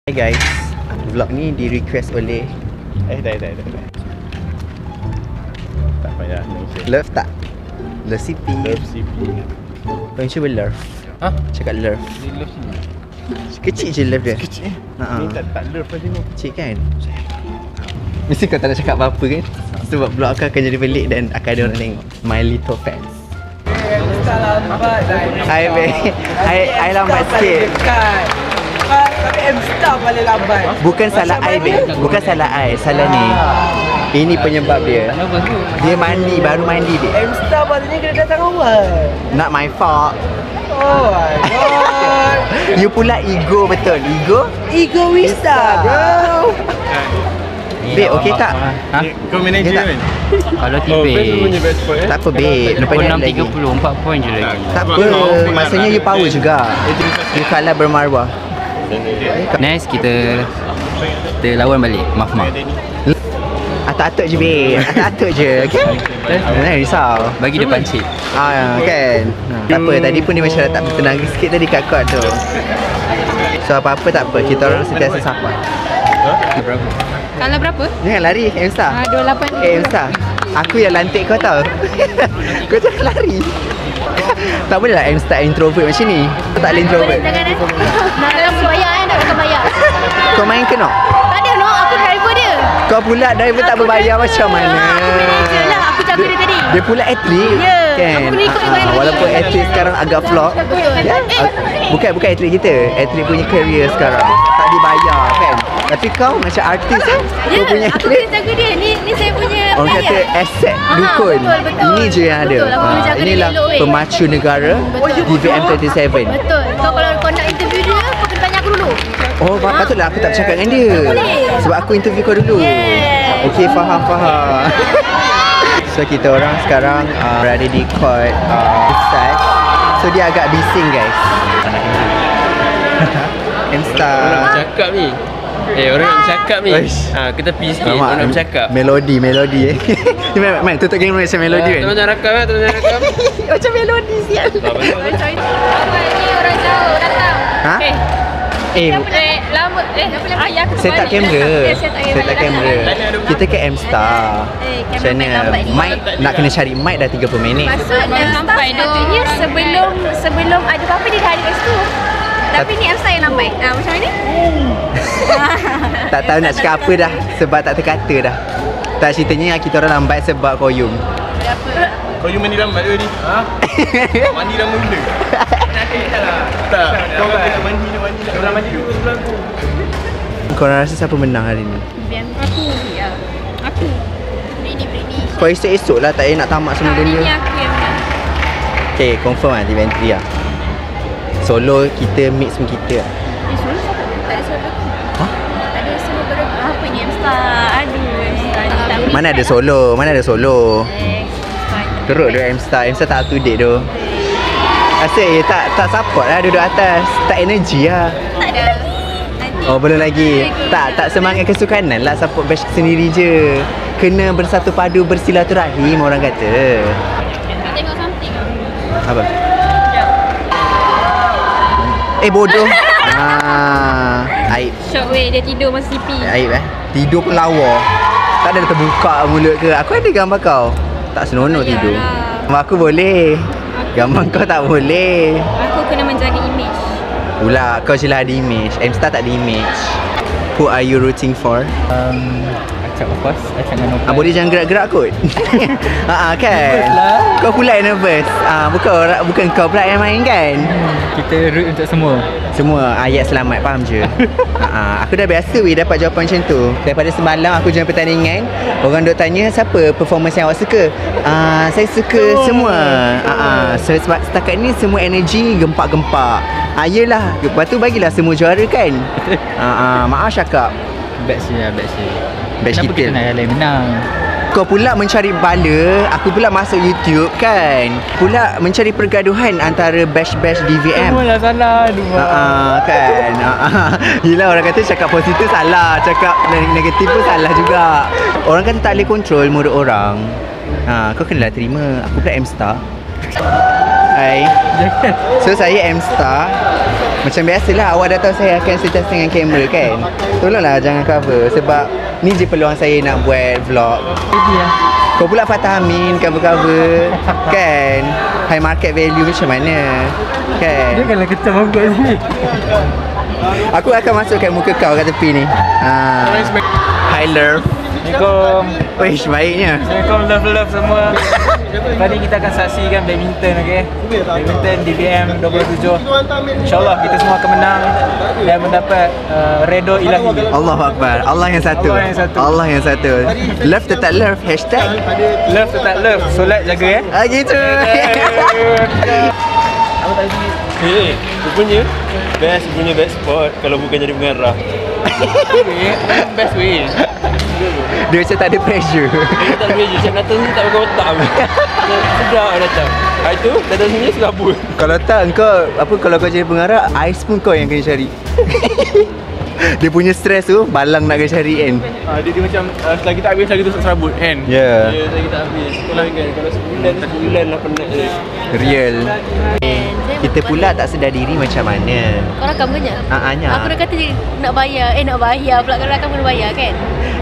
Hai guys, vlog ni di request oleh tak payah Love tak? Love CP. Love CP. Kau cuba love. Ha? Cakap love. Dia love sini. Kecil je love dia. Kecil. Ha. Ni tak love macam ni. Kecil kan? Mesti kau tak nak cakap apa-apa kan? Sebab vlog aku akan jadi pelik dan akan ada orang tengok. My little fans. Hai babe. Hai lambat sikit. Tapi M-Star paling lambat. Bukan salah I babe. Bukan salah I. Salah ni. Ini penyebab dia. Dia mandi, baru mandi dia. M-Star patutnya kena datang awal. Not my fault. Oh my god. You pula ego betul. Ego? Egoista bro. Babe, okey tak? Ha? Kau manager kan? Kalau Oh, best tiba punya best point Tak apa babe. Lepas ni ada lagi. 6.30, 4 point je lagi. Tak apa. Maksudnya you power juga. You kalah bermaruah. Next kita lawan balik. Maaf. Atuk-atuk je babe. Atuk-atuk je. Okay? Jangan risau. Bagi dia pancit. Kan? Tak apa. Tadi pun dia macam tak bertenaga sikit tadi kat court tu. So apa-apa tak apa. Kita orang sentiasa support. Berapa? Kalau berapa? Jangan lari M-Star. 28. M-Star. Aku yang lantik kau tau. Kau jangan lari. Tak boleh lah M-Star introvert macam ni. Kau tak boleh introvert. Jangan nak bayar nak bukan bayar. Kau main ke no? Tak ada no, aku driver dia. Kau pula driver tak berbayar macam mana? Aku manager lah, aku jaga dia tadi. Dia pula atlet Ya, kan? aku kena ikut dia bayar Walaupun lagi. atlet sekarang agak flop. Ya? Bukan atlet kita. Atlet punya career sekarang. Tak dibayar kan? Tapi kau macam artis kan? Ya, Kau punya aku atlet. kena jaga dia. Ni saya punya Orang kata pelayan. aset Aha, dukun. betul. Ini je yang ada. Betul, aku kena jaga dia Inilah elok, weh. pemacu negara DVM 37. Betul. Kau kalau kau nak interview dia, kau kena tanya aku dulu. Oh, patutlah aku tak bercakap dengan dia. Tak boleh. Sebab aku interview kau dulu. Yeah. Okey, faham. So kita orang sekarang berada di court besar. So dia agak bising guys. M-Star. Orang bercakap ni. Orang nak bercakap ni. Kita pergi sikit. Orang nak bercakap. Melodi. Man, tutup kamera macam melodi kan. Teman-teman rakam kan, teman-teman rakam. Macam melodi sial. Ni orang jauh datang. Ha? Lama. Ayah aku Set tak kamera. Set Tak kamera. Kita ke M-Star. Macam mana? Mic nak kena cari mic dah 30 minit. Maksudnya sampai patutnya sebelum ada apa-apa dia dah ada kat situ. Tapi ni M-Star yang lambat. Macam mana? Tak tahu nak cakap apa dah. Sebab tak terkata dah. Tak, ceritanya kita orang lambat sebab koyum. Kau you mandi lambat ke ni? Ha? Mandi dah mula. Tak. Kau kata mandi dah mandi. Orang mandi dulu sebelah aku. Korang rasa siapa menang hari ni? Aku. Ya. Aku. Brini. Kau esok-esok lah, tak payah nak tamat semua Hari ni benda. aku yang menang. Okay, confirm lah TV entry lah. Solo kita mix pun kita lah. Solo siapa? Tak ada solo. Ha? Tak ada solo berapa? Apa ni M-Star? Aduh. Mana ada solo? Teruk dia M-Star tak up to date tu. Asyik tak support lah duduk atas. Tak energy lah. Tak ada. Oh, belum lagi. Tak semangat kesukanan lah, support bash sendiri je. Kena bersatu padu bersilaturahim orang kata. Tengok something. Apa? Bodoh. Aib. Syok weh, dia tidur masa CP. Aib Tidur pun lawa. Tak ada terbuka mulut ke. Aku ada gambar kau. Tak senonoh tidur. Gambar aku boleh. Gambar kau tak boleh. Aku kena menjaga image. Pula kau je lah ada image. M-Star tak ada image. Who are you rooting for? Acap of course. Acap dengan Nopal. Boleh jangan gerak-gerak kot. Kan? Kau pula yang nervous. Bukan kau pula yang main kan? Kita root untuk semua. Semua ayat selamat, faham je. Aku dah biasa dapat jawapan macam tu. Daripada semalam aku join pertandingan, orang duk tanya siapa performance yang awak suka. Saya suka semua. Sebab setakat ni semua energi gempak-gempak. Yelah, lepas tu bagilah semua juara kan. Maaf cakap. Batch je. Batch Kenapa kita kita nak yang lain menang? Kau pula mencari bala, aku pula masuk YouTube kan. Pula mencari pergaduhan antara bash-bash DVM. Semualah salah. Kan. Yelah, orang kata cakap positif salah, cakap negatif pun salah juga. Orang kata tak boleh kontrol mood orang. Kau kenalah terima. Aku pula M-Star. Hai. So saya M-Star. Macam biasalah, awak dah tahu saya akan sentiasa dengan kamera kan. Tolonglah jangan cover sebab ni je peluang saya nak buat vlog. Kau pula Fatah Amin cover-cover kan. High market value macam mana kan. Dia kalau kecam aku kat sini. Aku akan masukkan muka kau kat tepi ni. Hi love. Assalamualaikum. Wish baiknya. Assalamualaikum love semua. Tadi kita akan saksikan badminton, okey. Badminton DBM 27. InsyaAllah kita semua akan menang dan mendapat redha ilahi. Allahu Akbar. Allah yang satu. Allah yang satu. Allah yang satu. Love tetap love. Hashtag Love tetap love. Solat jaga gitu. Rupanya best spot kalau bukan jadi pengarah. Best way. Dia macam tak ada pressure. Dia tak boleh je, siap datang ni tak pakai otak pun. Sedap datang. Itu datang sini selabut. Kalau tak kau kalau kau jadi pengarah, ais pun kau yang kena cari. Dia punya stres tu balang nak kena cari kan. Dia macam selagi tak habis lagi tu serabut kan. Ya. Dia selagi tak habis. Kalau kan kalau sebulan lah penat je. Real. Kita pula tak sedar diri macam mana. Kau rakam ke je? Nya. Aku dah kata nak bayar pula. Kalau rakam kena bayar kan?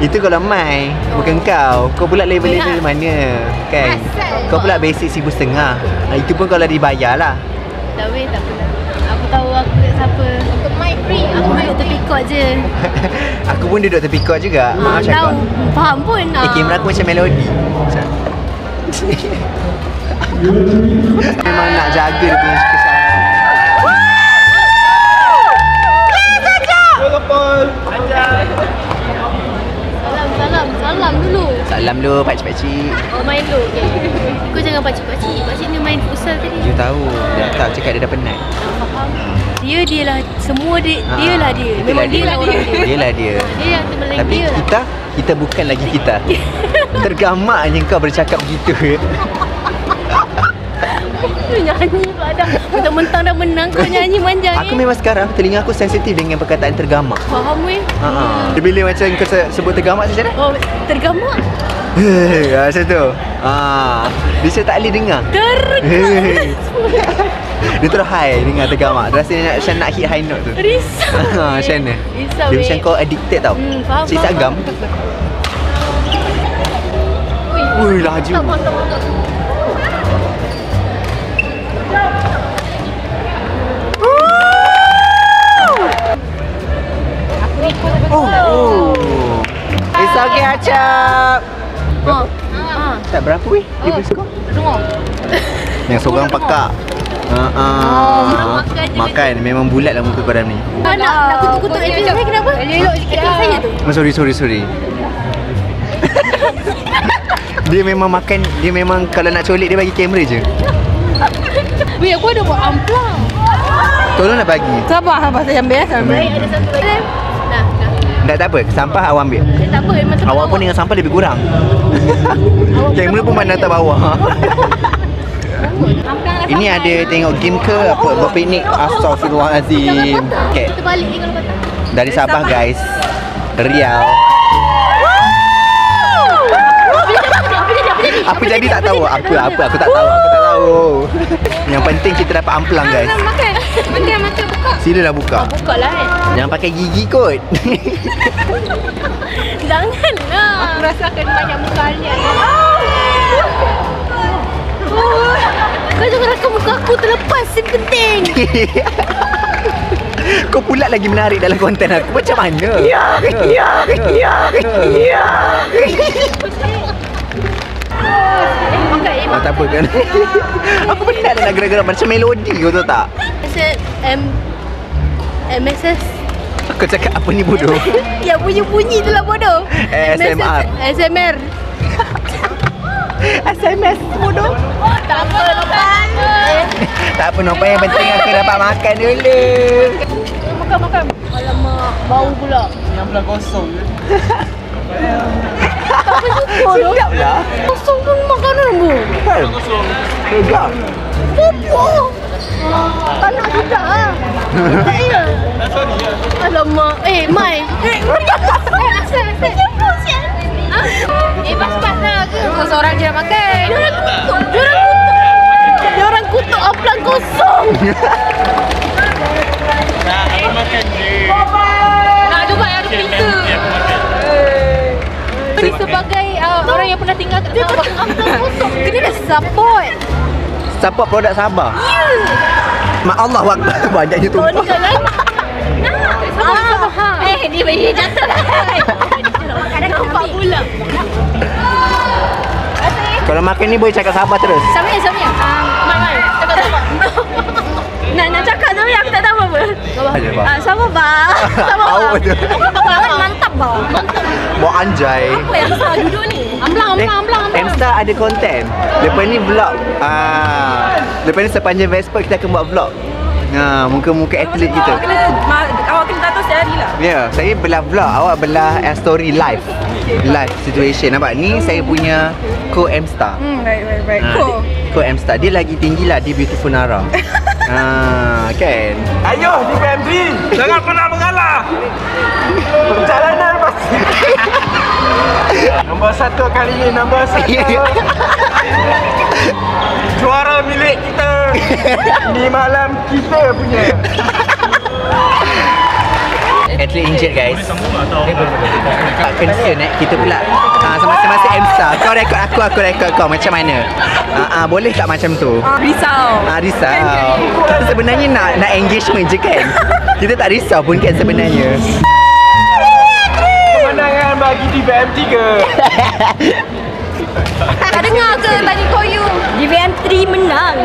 Itu kalau Mai, bukan kau. Kau pula level mana kan? Kau pula basic 1,500. Itu pun kalau dibayar lah. Tak apalah. Aku tahu aku siapa. Untuk my free. Aku duduk tepi kot je. Aku pun duduk tepi kot juga. Maaf cakap. Tahu, faham pun. Kamera aku macam melodi. Memang nak jaga dia punya kesalahan. Salam dulu. Salam dulu pakcik-pakcik. Oh, main dulu. Okay. Kau jangan pakcik-pakcik. Pakcik ni main futsal tadi. You tahu. Dia tak cakap dia dah penat. Faham. Dia lah. Semua dialah dia. Memang dia lah orang dia. Dialah dia. Dia yang terbeleng Tapi dia lah. kita bukan lagi kita. Tergamaknya kau bercakap begitu. Kau nyanyi pula dah. Mentang-mentang dah menang kau nyanyi manjang. Aku memang sekarang telinga aku sensitif dengan perkataan tergamak. Faham weh. Bila macam kau sebut tergamak macam mana? Oh, tergamak. Macam tu. Dia tak boleh dengar. Dia terus high dengar tergamak. Rasanya macam nak hit high note tu. Risau. Macam mana? Risau Dia macam kau addicted tau. Faham. Cik Sagam. Ui, laju. Mantap. It's okay, Acap. Tak berapa weh? Dia berskor? Tengok. Yang seorang pakak. Makan. Memang bulat lah muka kau dalam ni. Nak kutuk-kutuk edit saya kenapa? Elok sikit saya tu. Sorry. Dia memang makan. Dia memang kalau nak colik dia bagi kamera je. Weh, aku ada buat amplang. Tolonglah bagi. Sabar saya ambil Baik, ada satu lagi. Nah. Tak apa. Sampah awak ambil. Tak apa, memang Awak pun dengan sampah lebih kurang. Kamera pun pandang atas bawah. Ini ada tengok game ke apa? Berpiknik. Astaghfirullahalazim. Okay. Kita balik ni kalau patah. Dari Sabah guys. Riau. Apa jadi tak tahu. Apa aku tak tahu. Yang penting kita dapat amplang guys. Makan, buka. Silalah buka. Buka lah Jangan pakai gigi kot. Janganlah. Aku rasakan banyak muka Alia. Kau jangan rakam muka aku terlepas. Yang penting. Kau pula lagi menarik dalam konten aku. Macam mana? Ya. Tak apa kan. Aku penat dah nak gerak-gerak macam melodi kau tahu tak? MSS. Kau cakap apa ni bodoh? Ya bunyi tu lah bodoh. ASMR. ASMR. SMS bodoh. Tak apa Nopan. Tak apa Nopan, yang penting aku dapat makan dulu. Makan. Alamak, bau pula. Yang belah kosong je. Tak apa syukur tu. Sedap lah. Kosong pun makanan bu. Kan? Kosong. Tegak. Pupuk. Tak nak juga lah. Tak ya. Sorry lah. Alamak. Mai. Asal. Pas-pas lah ke? Kau seorang je nak makan. Diorang kutuk amplang kosong. Nak makan je. Nak juga yang ada pizza. Ini sebagai orang yang pernah tinggal kat Sabah. Amplang kosong. Kena dah support. Support produk Sabah. Mak Allah waktu banyaknya tu. Ni jangan. Sabah. Dia bagi jatuh lah. Kadang nampak pula. Kalau makan ni boleh cakap Sabah terus. Samia. Mai. Cakap Sabah. Nak cakap Samia aku tak tahu apa. Sabah bah. Tahu betul. Pengalaman mantap bah. Bawa anjay. Apa yang salah duduk ni? Amplang. Mstar ada konten. Lepas ni vlog. Lepas ni sepanjang Vespa kita akan buat vlog. Muka-muka atlet kita. Awak kena tahu sehari lah. Ya, saya belah vlog, awak belah story live situation. Nampak ni saya punya co-Mstar. Baik. Cool. Co-Mstar. Dia lagi tinggi lah di Beautiful Nara. Kan? Ayo di PMG. Jangan pernah mengalah. Perjalanan pasti. Nombor 1 kali ini, nombor 1. Juara milik kita. Ini malam kita punya. Atlet injured guys. Concern kita pula. Masing-masing Mstar. Kau rekod aku rekod kau. Macam mana? Boleh tak macam tu? Risau. Risau. Kita sebenarnya nak engagement je kan? Kita tak risau pun kan sebenarnya. Kemenangan bagi di BM3. Tak dengar ke bagi koyu? DVM3 menang.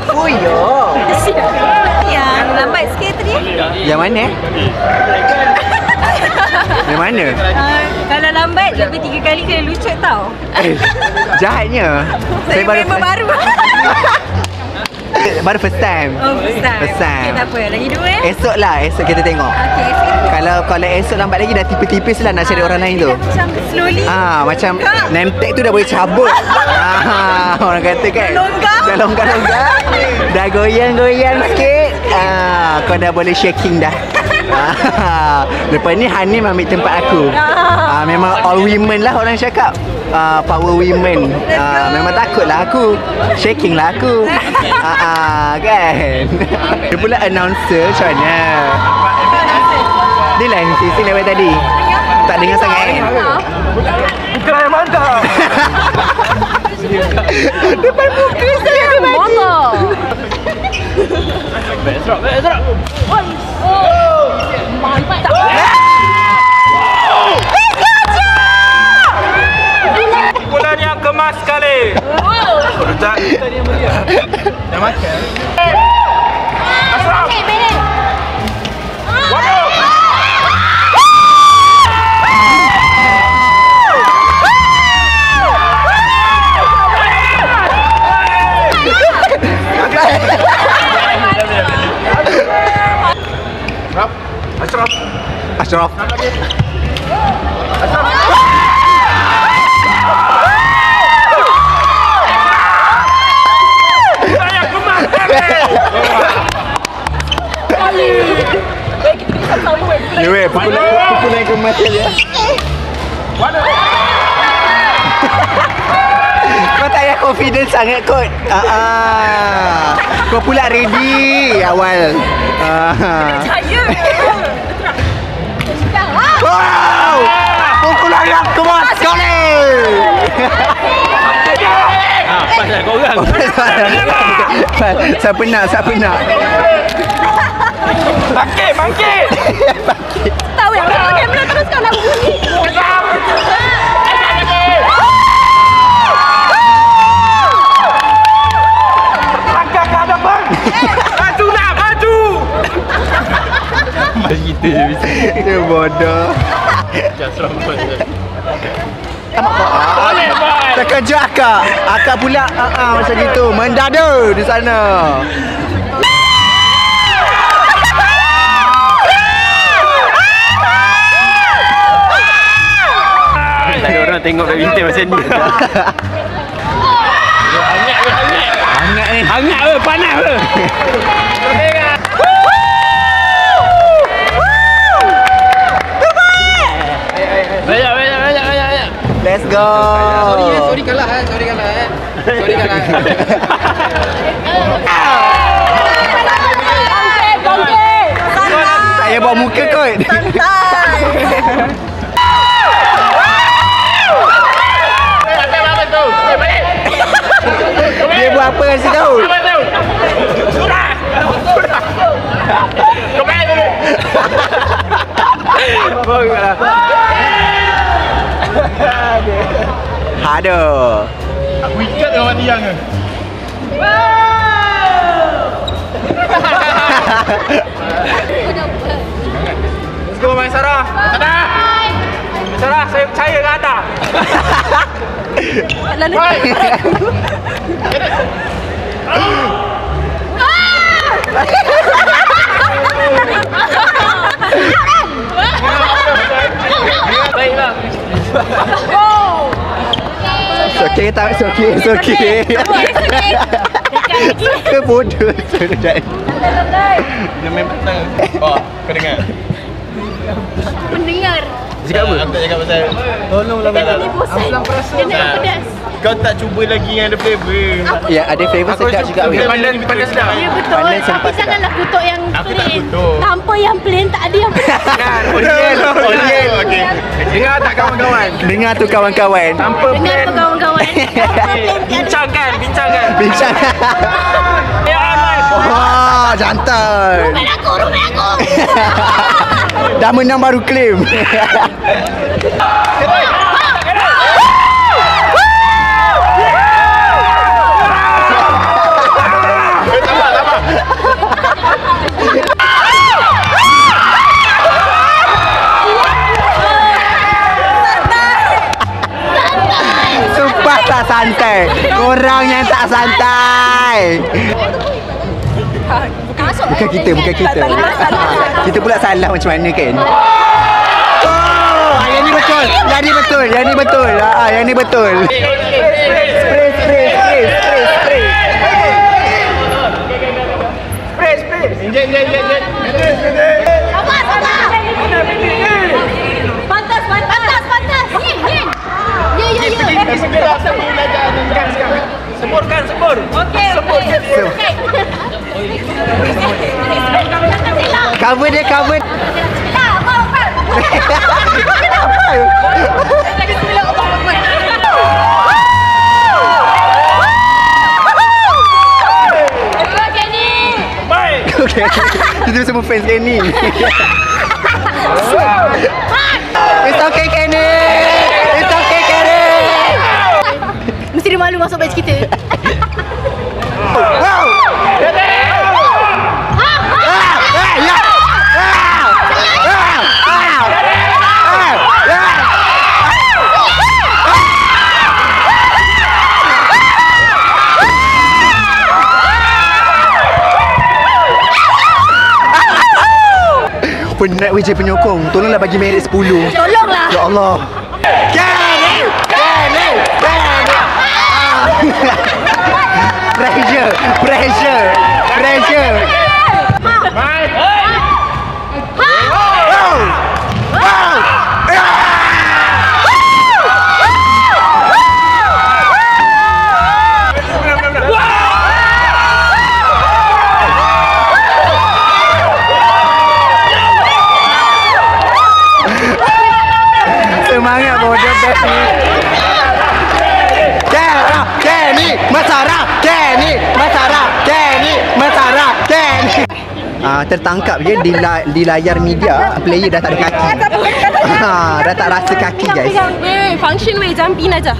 Fuyo. Yang lambat sikit tadi. Yang mana? Yang mana? Kalau lambat lebih 3 kali kena lucut tau. Jahatnya. Saya member baru. Baru first time. First time. Okay, tak apa. Lagi 2 Esok kita tengok. Okay, Kalau esok lambat lagi dah tipis-tipis lah nak cari orang lain tu. Macam slowly. Macam name tag tu dah boleh cabut. Orang kata kan. Dah longgar. Dah goyang-goyang sikit. Kau dah boleh shaking dah. Lepas ni Hanim ambil tempat aku. Memang all women lah orang cakap. Power women. Memang takut lah aku. Shaking lah aku. Kan. Dia pula announcer macam mana? Dia lah yang sisi lewat tadi. Tak dengar sangat kan? Bukan yang mantap. Depan muka saya ada motor. Backdrop. Mantap. Pukulan yang kemas sekali. Dah makan. Ashraf. Waduh. Ashraf. Saya kemas sekali. Lewe, pukulan kemas dia. Waduh. Kau tak payah confident sangat kot. Kau pula ready awal. Wow! Pukulan yang kemas sekali. Pasal korang. Siapa nak? Bangkit. Tahu yang kamera teruskan nak bunyi. Langkah ke hadapan. Maju. Mari kita je bisa. Dia bodoh. Just rompan je. Terkejut akak. Akak pula macam gitu. Mendada di sana. Tak ada orang tengok badminton macam ni. Hangat ke? Panas ke? Banyak. Let's go. Sorry kalah. Sorry kalah. Tak payah bawa muka kot. Dia buat apa kasi tahu? Aduh. Aku ikat dengan tiang ke? Let's go main Sarah. Sarah, saya percaya dengan anda. Baiklah. It's okay tak? It's okay. It's okay. Ke bodoh. Dia main petang. Oh, kau dengar? Mendengar. Cakap apa? Aku tak cakap pasal. Tolonglah Tak, tak. Ini bosan. Dia nak pedas. Kau tak cuba lagi yang ada flavor. Ya, ada flavor sedap juga. Dia weh. pandai sedap. Ya betul. Pandai Tapi sempat janganlah kutuk yang Aku tak plain. kutuk. Tanpa yang plain tak ada yang pedas. Oriel. Okey. Dengar tak kawan-kawan? Dengar tu kawan-kawan. Tanpa Dengar plan. tu kawan-kawan. Tanpa plain tiada. Bincangkan. Bincang. Ya aman. Wah, jantan. Rumah aku. Dah menang baru claim. Sumpah tak santai. Korang yang tak santai. Bukan kita. Kita pula salah macam mana kan? Oh, yang ni betul. Yang ni betul. Yang ni betul. Spray. Injek. Sabar. Pantas. Ya. Sembur. Okey. Cover dia. Okay. Kita semua fans Kenny. It's okay Kenny. Mesti dia malu masuk batch kita. Wow. Penat wajah penyokong. Tolonglah bagi merit 10. Tolonglah. Ya Allah. Kenny. Pressure. Semangat bodoh best ni. Kenny Masara. Tertangkap je di layar media, player dah tak ada kaki. Dah tak rasa kaki guys. Function jumpin aja.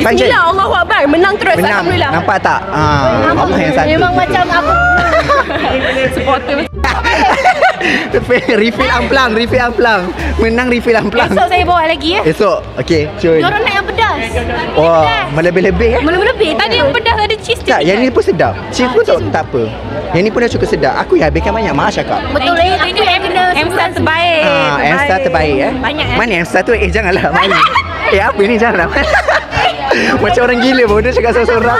Function. Bismillah, Allahu Akbar. Menang terus. Menang. Alhamdulillah. Nampak tak? Allah yang satu. Memang macam aku. Supporter. Refill amplang. Menang refill amplang. Esok saya bawa lagi ya. Esok. Okey, cun. Diorang nak yang pedas. Wah, melebih-lebih Melebih. Tadi yang pedas ada cheese Tak, yang ni pun sedap. Cheese pun tak apa. Yang ni pun dah cukup sedap. Aku yang habiskan banyak. Maaf cakap. Betul lah. Aku yang kena M-Star terbaik. M-Star terbaik Banyak Mana M-Star tu? Janganlah main. Apa ni? Janganlah. Macam orang gila bodoh cakap seorang-seorang.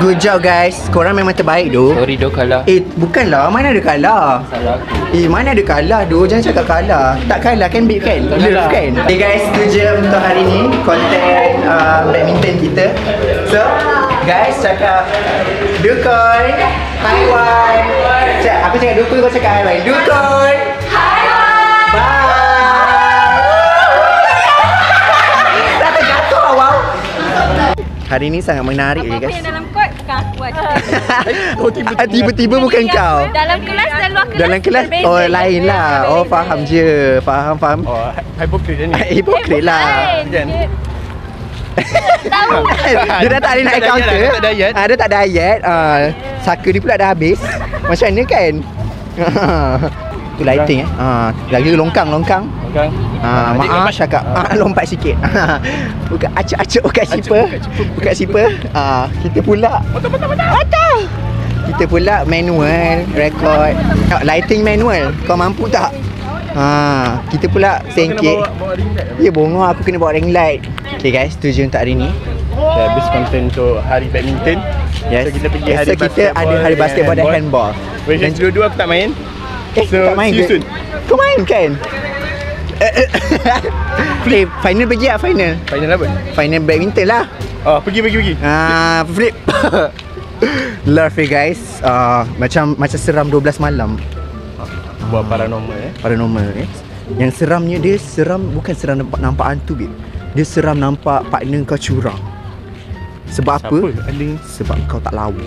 Good job guys. Korang memang terbaik tu. Sorry dok kalah. Bukanlah, mana ada kalah? Salah aku. Mana ada kalah tu? Jangan cakap kalah. Tak kalah kan babe kan? Love kan? Okay guys, tu je untuk hari ni konten badminton kita. So, guys cakap Dukun. Hi Wan. Aku cakap Dukun, kau cakap Hi Wan. Dukun. Hi Wan. Bye. Dah terjatuh awal. Hari ni sangat menarik je guys. Apa yang dalam kot bukan aku aja. Tiba-tiba bukan kau. Dalam kelas dan luar kelas. Dalam kelas berbeza. lain lah. Oh faham je. Faham. Oh, hypocrite ni. Hipokrit lah. Kan? Tahu. Dia dah tak ada nak Tak counter. diet, tak diet. Dia tak diet. Saka dia pula dah habis. Macam mana kan? Tu lighting lagi longkang. Okey. Maaf cakap lompat sikit. Buka acuk-acuk buka sipar. Kita pula kita pula manual record. Lighting manual. Kau mampu tak? Kita pula sengkit. Bawa ring light. Ya bongor aku kena bawa ring light. Okay guys, tu je untuk hari ni. Habis konten untuk hari badminton. Yes. So kita pergi hari Esok kita basketball ada hari basketball dan handball. Which is dua-dua aku tak main. So, tak main see you ke? soon. Kau main kan? Final pergi tak final? Final apa? Final badminton lah. Oh, pergi. Flip. Love it guys. Macam seram 12 malam. Buat paranormal Paranormal Yang seramnya dia bukan seram nampak hantu babe. Dia seram nampak partner kau curang. Sebab apa? Siapa? Sebab kau tak lawa.